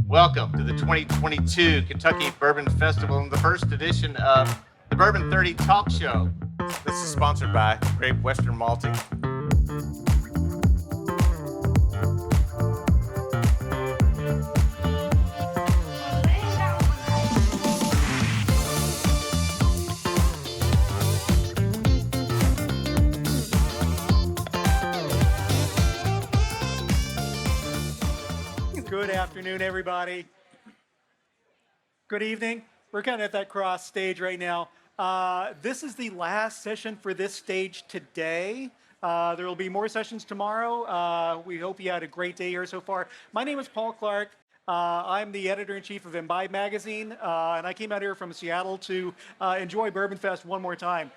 Welcome to the 2022 Kentucky Bourbon Festival and the first edition of the Bourbon 30 Talk Show. This is sponsored by Great Western Malting. Good afternoon, everybody. Good evening. We're kind of at that cross stage right now. This is the last session for this stage today. There will be more sessions tomorrow. We hope you had a great day here so far. My name is Paul Clarke. I'm the editor-in-chief of Imbibe magazine, and I came out here from Seattle to enjoy Bourbon Fest one more time.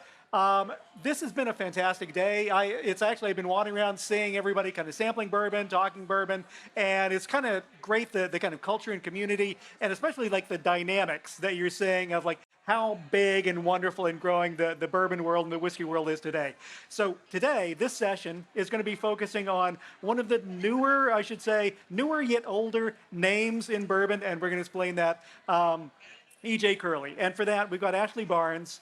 This has been a fantastic day. I've been wandering around seeing everybody kind of sampling bourbon, talking bourbon, and it's kind of great the kind of culture and community, and especially like the dynamics that you're seeing of like how big and wonderful and growing the bourbon world and the whiskey world is today. So today, this session is going to be focusing on one of the newer, newer yet older names in bourbon, and we're going to explain that. E.J. Curley. And for that, we've got Ashley Barnes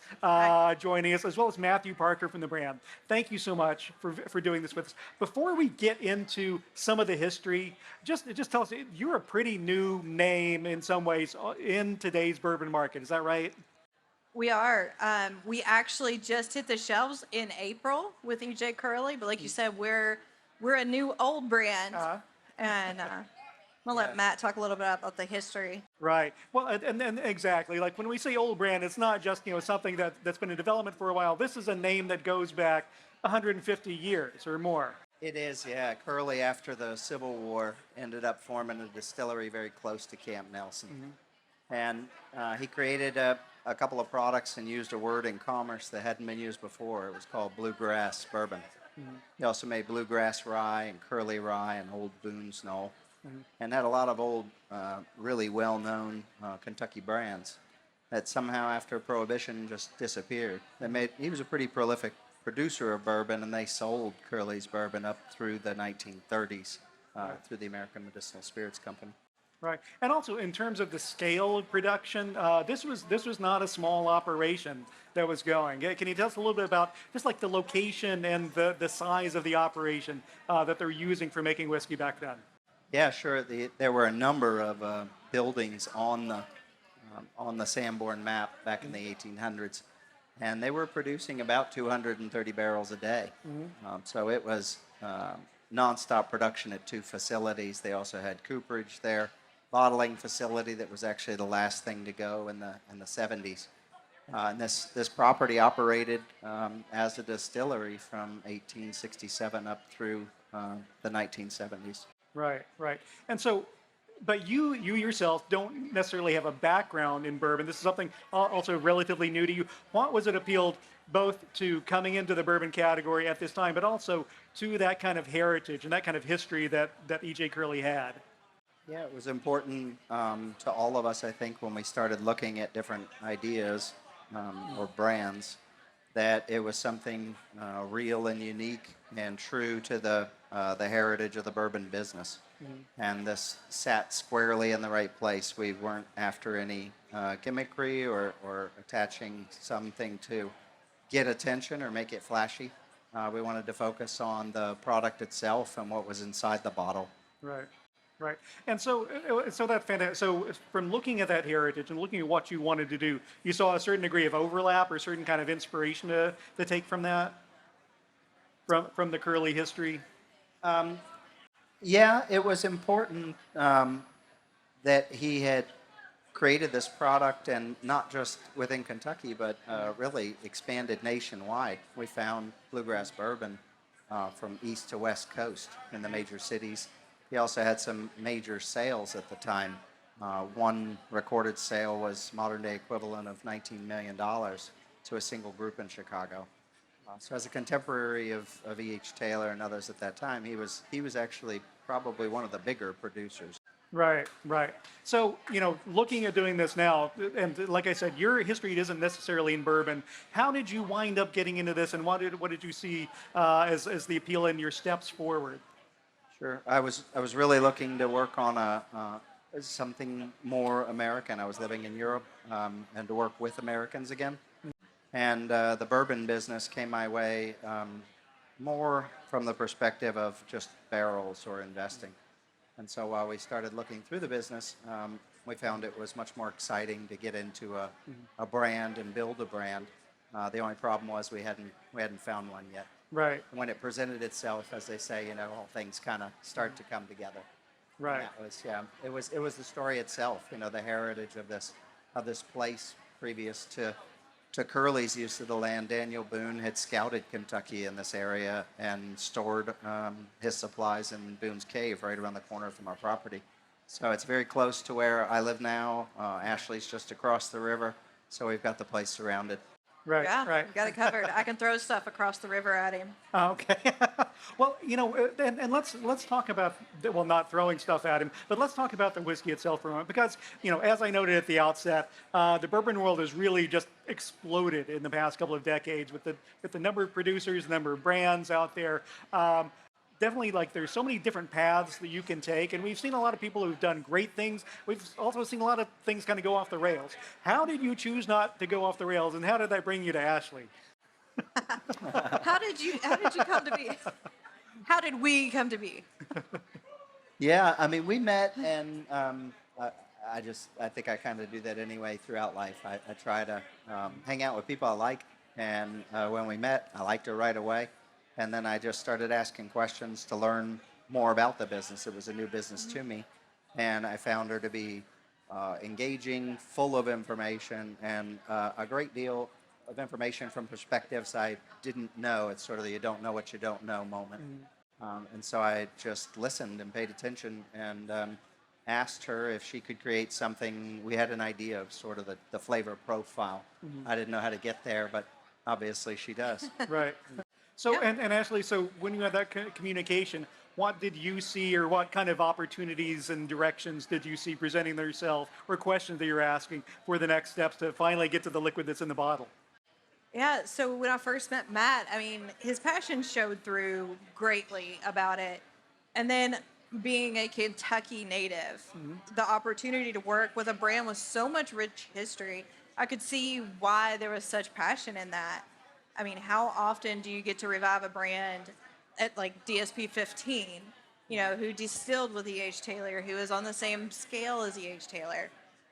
joining us, as well as Matthew Parker from the brand. Thank you so much for doing this with us. Before we get into some of the history, just tell us, you're a pretty new name in some ways in today's bourbon market. Is that right? We are. We actually just hit the shelves in April with E.J. Curley, but like you said, we're a new old brand, and I'm gonna let Matt talk a little bit about the history. Right. Well, and exactly. Like when we say old brand, it's not just something that's been in development for a while. This is a name that goes back 150 years or more. It is, yeah. Curley, after the Civil War, ended up forming a distillery very close to Camp Nelson. Mm-hmm. And he created a couple of products and used a word in commerce that hadn't been used before. It was called bluegrass bourbon. Mm-hmm. He also made bluegrass rye and curly rye and Old Boone's Knoll. Mm-hmm. And had a lot of old, really well-known Kentucky brands that somehow after Prohibition just disappeared. He was a pretty prolific producer of bourbon, and they sold Curley's bourbon up through the 1930s through the American Medicinal Spirits Company. Right, and also in terms of the scale of production, this was not a small operation that was going. Can you tell us a little bit about just like the location and the size of the operation that they're using for making whiskey back then? Yeah, sure. There were a number of buildings on the Sanborn map back in the 1800s, and they were producing about 230 barrels a day. Mm-hmm. So it was nonstop production at two facilities. They also had cooperage there, bottling facility that was actually the last thing to go in the 70s. And this property operated as a distillery from 1867 up through the 1970s. Right. And so, but you yourself don't necessarily have a background in bourbon. This is something also relatively new to you. What was it appealed both to coming into the bourbon category at this time, but also to that kind of heritage and that kind of history that E.J. Curley had? Yeah, it was important to all of us, I think, when we started looking at different ideas or brands, that it was something real and unique and true to the heritage of the bourbon business. Mm-hmm. And this sat squarely in the right place. We weren't after any gimmickry or attaching something to get attention or make it flashy. We wanted to focus on the product itself and what was inside the bottle. Right. And so that's fantastic. So from looking at that heritage and looking at what you wanted to do, you saw a certain degree of overlap or a certain kind of inspiration to take from that, from the Curley history? Yeah, it was important that he had created this product, and not just within Kentucky, but really expanded nationwide. We found bluegrass bourbon from east to west coast in the major cities. He also had some major sales at the time. One recorded sale was modern-day equivalent of $19 million to a single group in Chicago. So as a contemporary of E.H. Taylor and others at that time, he was actually probably one of the bigger producers. Right. So, looking at doing this now, and like I said, your history isn't necessarily in bourbon. How did you wind up getting into this, and what did you see as the appeal in your steps forward? Sure. I was really looking to work on something more American. I was living in Europe and to work with Americans again. And the bourbon business came my way more from the perspective of just barrels or investing. And so while we started looking through the business, we found it was much more exciting to get into a brand and build a brand. The only problem was we hadn't found one yet. Right. When it presented itself, as they say, all things kind of start to come together. Right. And it was the story itself, the heritage of this place previous to Curley's use of the land. Daniel Boone had scouted Kentucky in this area and stored his supplies in Boone's Cave right around the corner from our property. So it's very close to where I live now. Ashley's just across the river, so we've got the place surrounded. Right. Yeah, Right. got it covered. I can throw stuff across the river at him. Okay. Well, and let's talk about, well, not throwing stuff at him, but let's talk about the whiskey itself for a moment, because as I noted at the outset, the bourbon world has really just exploded in the past couple of decades with the number of producers, the number of brands out there. Definitely, there's so many different paths that you can take, and we've seen a lot of people who've done great things. We've also seen a lot of things kind of go off the rails. How did you choose not to go off the rails, and how did that bring you to Ashley? How did you come to be? How did we come to be? Yeah, I mean, we met, and I think I kind of do that anyway throughout life. I try to hang out with people I like, and when we met, I liked her right away. And then I just started asking questions to learn more about the business. It was a new business to me. And I found her to be engaging, full of information, and a great deal of information from perspectives I didn't know. It's sort of the you don't know what you don't know moment. And so I just listened and paid attention and asked her if she could create something. We had an idea of sort of the flavor profile. I didn't know how to get there, but obviously she does. Right. So, Yeah. and Ashley, so when you had that communication, what did you see, or what kind of opportunities and directions did you see presenting themselves, or questions that you're asking for the next steps to finally get to the liquid that's in the bottle? Yeah, so when I first met Matt, I mean, his passion showed through greatly about it. And then being a Kentucky native, the opportunity to work with a brand with so much rich history, I could see why there was such passion in that. I mean, how often do you get to revive a brand at like DSP 15, who distilled with E.H. Taylor, who is on the same scale as E.H. Taylor?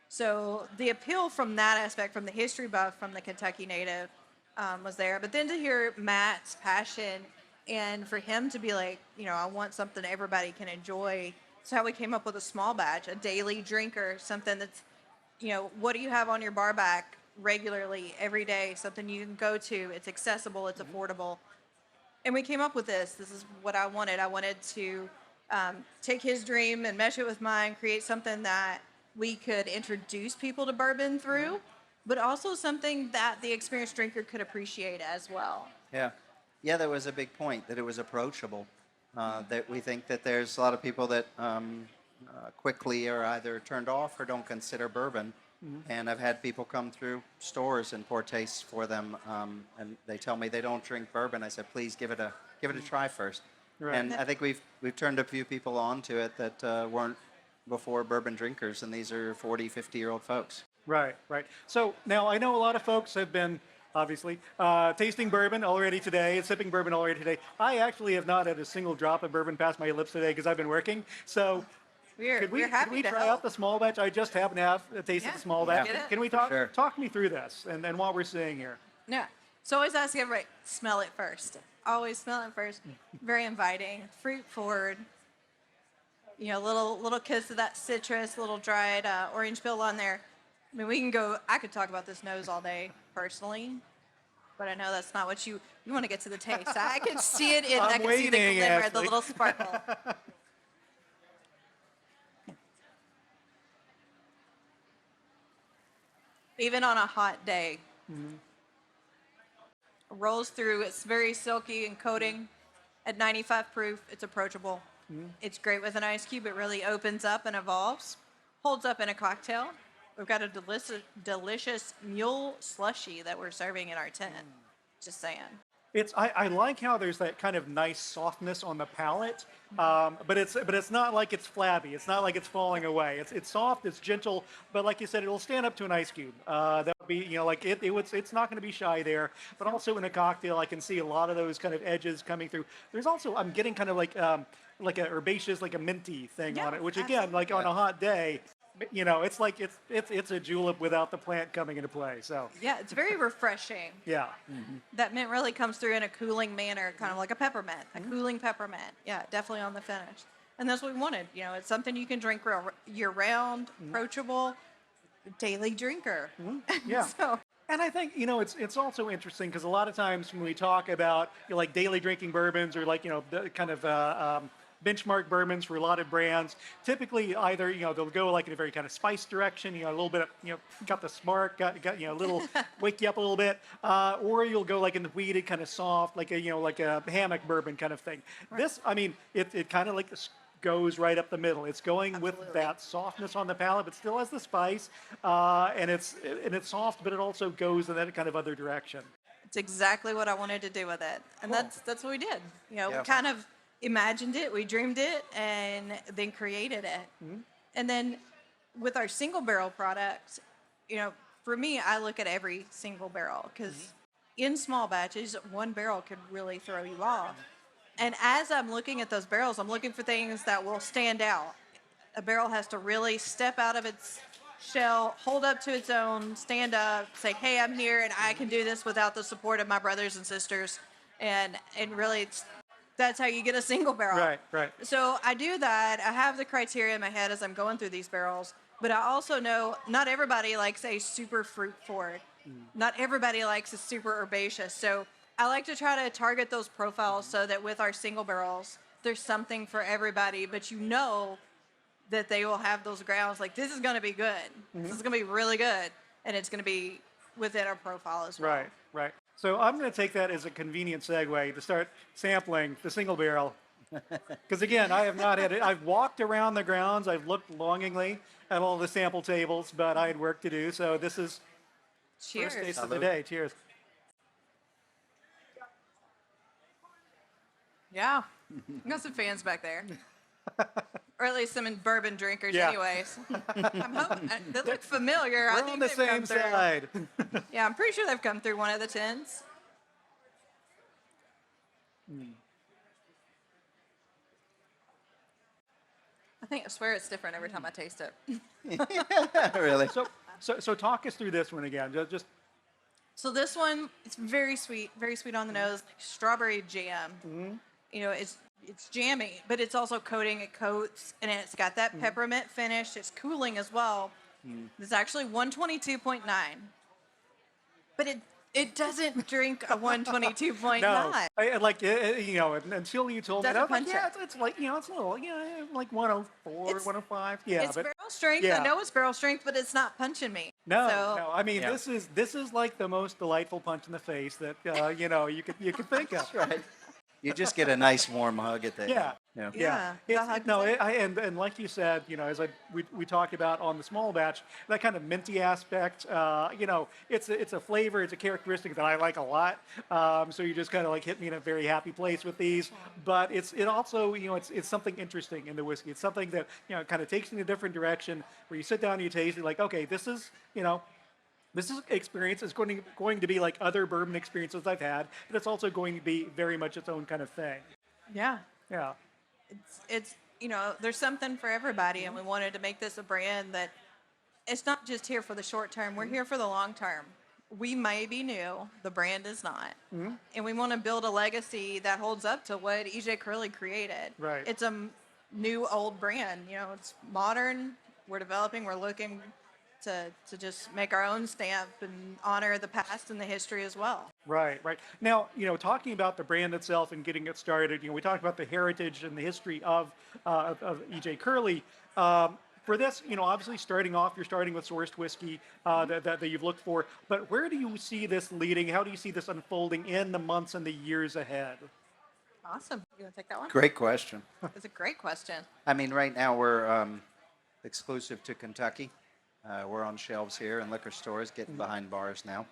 So the appeal from that aspect, from the history buff, from the Kentucky native, was there. But then to hear Matt's passion and for him to be like, I want something everybody can enjoy. That's how we came up with a small batch, a daily drinker, something that's, what do you have on your bar back regularly every day, something you can go to, it's accessible, it's affordable. And we came up with this is what I wanted. I wanted to take his dream and mesh it with mine, create something that we could introduce people to bourbon through, but also something that the experienced drinker could appreciate as well. Yeah, that was a big point, that it was approachable. That we think that there's a lot of people that quickly are either turned off or don't consider bourbon. And I've had people come through stores and pour tastes for them, and they tell me they don't drink bourbon. I said, please give it a try first. Right. And I think we've turned a few people on to it that weren't before bourbon drinkers, and these are 40, 50-year-old folks. Right. So now I know a lot of folks have been, obviously, tasting bourbon already today and sipping bourbon already today. I actually have not had a single drop of bourbon pass my lips today because I've been working. So We're could happy we to try help. out the small batch? I just happen to have a taste of the small batch. get it. Can we Sure. talk me through this and what we're seeing here? Yeah. So always ask everybody, smell it first. Always smell it first. Very inviting, fruit forward. Little kiss of that citrus, little dried orange peel on there. I mean, I could talk about this nose all day personally, but I know that's not what you want to get to the taste. I can see it I can see the waiting, glimmer, the Ashley. little sparkle. Even on a hot day. Rolls through. It's very silky and coating. At 95 proof, it's approachable. It's great with an ice cube. It really opens up and evolves. Holds up in a cocktail. We've got a delicious mule slushy that we're serving in our tent. Just saying. I like how there's that kind of nice softness on the palate, but it's not like it's flabby. It's not like it's falling away. It's soft. It's gentle. But like you said, it'll stand up to an ice cube. That would be like it's not going to be shy there. But also in a cocktail, I can see a lot of those kind of edges coming through. There's also I'm getting kind of like a herbaceous, like a minty thing Yeah, on it, which again, like on a hot day, it's like it's a julep without the plant coming into play. So Yeah, it's very refreshing. yeah. That mint really comes through in a cooling manner, kind of like a peppermint, a cooling peppermint. Yeah, definitely on the finish. And that's what we wanted. It's something you can drink year round, approachable, daily drinker. Yeah. So, And I think it's also interesting because a lot of times when we talk about like daily drinking bourbons or like the kind of benchmark bourbons for a lot of brands, typically either they'll go like in a very kind of spice direction, a little bit of, got the spark, got a little wake you up a little bit, or you'll go like in the weeded kind of soft, like a hammock bourbon kind of thing. This, I mean, it kind of like goes right up the middle. It's going with that softness on the palate, but still has the spice, and it's soft, but it also goes in that kind of other direction. it's exactly what I wanted to do with it. And Cool. that's what we did. We Yeah. kind of imagined it, we dreamed it, and then created it. And then with our single barrel products, for me, I look at every single barrel because in small batches, one barrel could really throw you off. And as I'm looking at those barrels, I'm looking for things that will stand out. A barrel has to really step out of its shell, hold up to its own, stand up, say, "Hey, I'm here, and I can do this without the support of my brothers and sisters." And really, that's how you get a single barrel. Right. So I do that. I have the criteria in my head as I'm going through these barrels, but I also know not everybody likes a super fruit forward. Not everybody likes a super herbaceous. So I like to try to target those profiles so that with our single barrels, there's something for everybody, but that they will have those grounds like this is going to be good. This is going to be really good, and it's going to be within our profile as well. Right. So I'm going to take that as a convenient segue to start sampling the single barrel. Because again, I have not had it. I've walked around the grounds. I've looked longingly at all the sample tables, but I had work to do. So this is Cheers. first taste of the day. Cheers. Yeah. We got some fans back there. Or at least some bourbon drinkers, Yeah. anyways. I'm hoping they look familiar. I We're think on the they've come same through. side. Yeah, I'm pretty sure they've come through one of the tins. I swear it's different every time I taste it. Really? So talk us through this one again. Just So this one, it's very sweet on the nose, like strawberry jam. It's jammy, but it's also coating. It coats, and it's got that peppermint finish. It's cooling as well. It's actually 122.9, but it doesn't drink a 122.9. no, until you told me, Doesn't I was like, punch yeah, it. it's like it's a little, like 104, It's- 105. Yeah, It's but barrel strength. yeah. I know it's barrel strength, but it's not punching me. no. So, I mean, Yeah. this is like the most delightful punch in the face that you could think of. Right. You just get a nice warm hug at the Yeah. end. Yeah. And like you said, as we talked about on the small batch, that kind of minty aspect, it's a flavor, it's a characteristic that I like a lot. So you just kind of like hit me in a very happy place with these. But it also, it's something interesting in the whiskey. It's something that kind of takes you in a different direction where you sit down and you taste it, like, okay, this is experience is going to be like other bourbon experiences I've had, but it's also going to be very much its own kind of thing. yeah. Yeah. It's there's something for everybody, and we wanted to make this a brand that it's not just here for the short term. We're here for the long term. We may be new, the brand is not, and we want to build a legacy that holds up to what EJ Curley created. Right. It's a new old brand. It's modern. We're developing. We're looking to just make our own stamp and honor the past and the history as well. Right. Now, talking about the brand itself and getting it started, we talked about the heritage and the history of EJ Curley. For this, obviously starting off, you're starting with sourced whiskey that you've looked for. But where do you see this leading? How do you see this unfolding in the months and the years ahead? Awesome. You want to take that one? Great question. It's a great question. I mean, right now we're exclusive to Kentucky. We're on shelves here in liquor stores, getting behind bars now.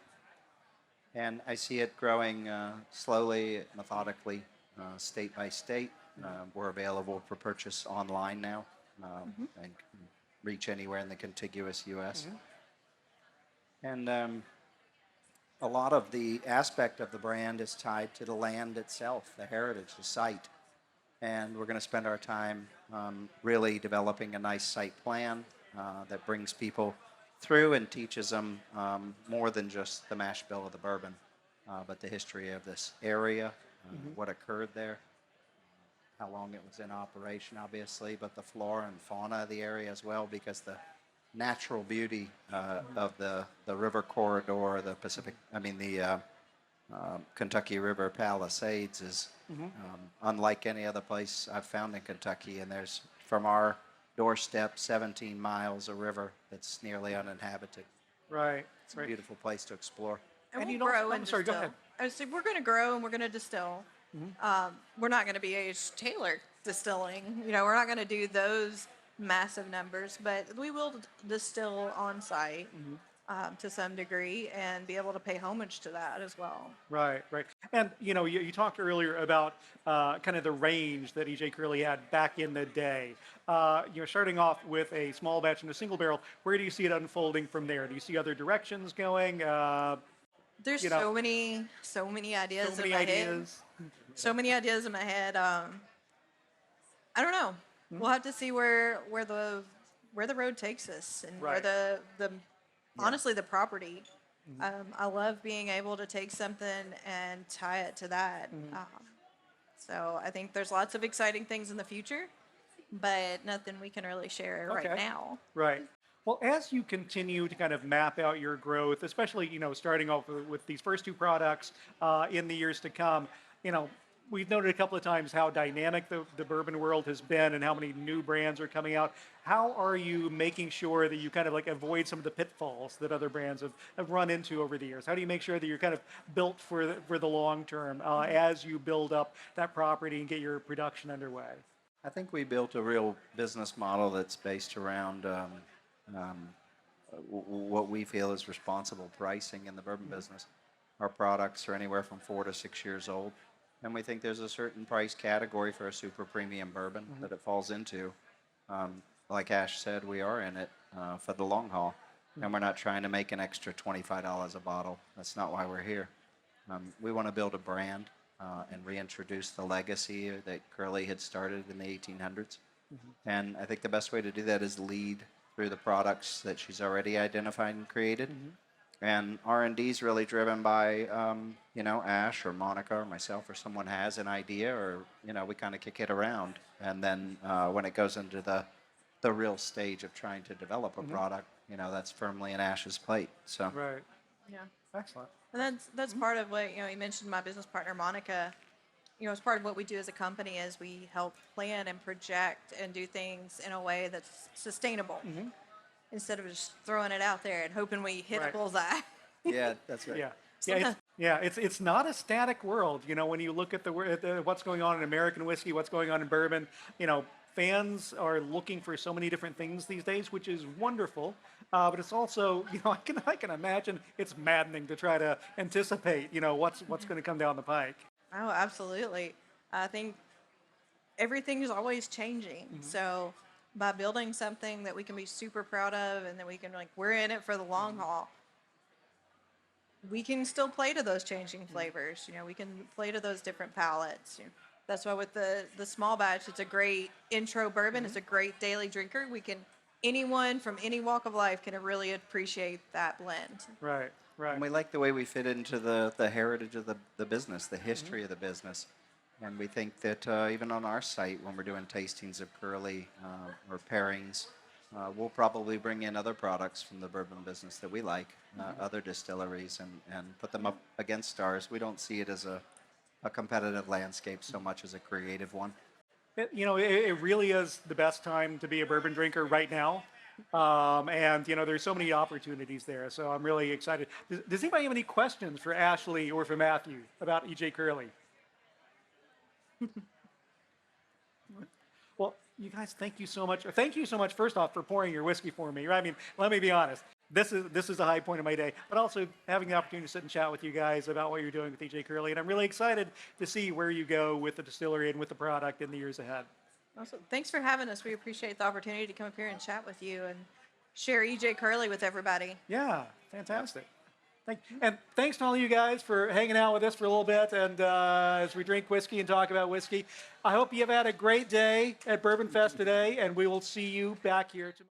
And I see it growing slowly, methodically, state by state. We're available for purchase online now and can reach anywhere in the contiguous U.S. And a lot of the aspect of the brand is tied to the land itself, the heritage, the site. And we're going to spend our time really developing a nice site plan that brings people through and teaches them more than just the mash bill of the bourbon, but the history of this area, what occurred there, how long it was in operation, obviously, but the flora and fauna of the area as well, because the natural beauty of the river corridor, the Kentucky River Palisades is unlike any other place I've found in Kentucky. And there's, from our doorstep, 17 miles of river that's nearly uninhabited. Right. It's a beautiful place to explore. And And we'll you don't- grow I'm and sorry, go distill. ahead. I said we're going to grow and we're going to distill. We're not going to be H. Taylor distilling. You know, we're not going to do those massive numbers, but we will distill on site to some degree and be able to pay homage to that as well. Right, right. And you talked earlier about kind of the range that EJ Curley had back in the day. Starting off with a small batch and a single barrel, where do you see it unfolding from there? Do you see other directions going? There's You know, so many ideas so many in my head. ideas. So many ideas in my head. I don't know. We'll have to see where the road takes us and Right. where the honestly the property. I love being able to take something and tie it to that. So I think there's lots of exciting things in the future, but nothing we can really share right Okay. now. Right. Well, as you continue to kind of map out your growth, especially starting off with these first two products in the years to come, we've noted a couple of times how dynamic the bourbon world has been and how many new brands are coming out. How are you making sure that you kind of like avoid some of the pitfalls that other brands have run into over the years? How do you make sure that you're kind of built for the long term as you build up that property and get your production underway? I think we built a real business model that's based around what we feel is responsible pricing in the bourbon business. Our products are anywhere from 4 to 6 years old, and we think there's a certain price category for a super premium bourbon that it falls into. Like Ash said, we are in it for the long haul, and we're not trying to make an extra $25 a bottle. That's not why we're here. We want to build a brand and reintroduce the legacy that Curley had started in the 1800s. And I think the best way to do that is lead through the products that she's already identified and created. And R&D is really driven by, Ash or Monica or myself or someone has an idea, or, we kind of kick it around. And then when it goes into the real stage of trying to develop a product, that's firmly in Ash's plate. So Right. Yeah. Excellent. And that's part of what, you mentioned my business partner, Monica. As part of what we do as a company is we help plan and project and do things in a way that's sustainable instead of just throwing it out there and hoping we hit a Right. bullseye. yeah, that's right. It's not a static world. When you look at what's going on in American whiskey, what's going on in bourbon, fans are looking for so many different things these days, which is wonderful. But it's also, I can imagine it's maddening to try to anticipate, what's going to come down the pike. Oh, absolutely. I think everything is always changing. So by building something that we can be super proud of and that we can we're in it for the long haul, we can still play to those changing flavors. We can play to those different palates. That's why with the small batch, it's a great intro bourbon. It's a great daily drinker. Anyone from any walk of life can really appreciate that blend. Right, right. And we like the way we fit into the heritage of the business, the history of the business. And we think that even on our site, when we're doing tastings of Curley or pairings, we'll probably bring in other products from the bourbon business that we like, other distilleries, and put them up against ours. We don't see it as a competitive landscape so much as a creative one. It really is the best time to be a bourbon drinker right now. And there's so many opportunities there. So I'm really excited. Does anybody have any questions for Ashley or for Matthew about EJ Curley? Well, you guys, thank you so much. Thank you so much, first off, for pouring your whiskey for me. I mean, let me be honest. this is the high point of my day, but also having the opportunity to sit and chat with you guys about what you're doing with EJ Curley. And I'm really excited to see where you go with the distillery and with the product in the years ahead. Awesome. Thanks for having us. We appreciate the opportunity to come up here and chat with you and share EJ Curley with everybody. Yeah, fantastic. And thanks to all you guys for hanging out with us for a little bit and as we drink whiskey and talk about whiskey. I hope you've had a great day at Bourbon Fest today, and we will see you back here tomorrow.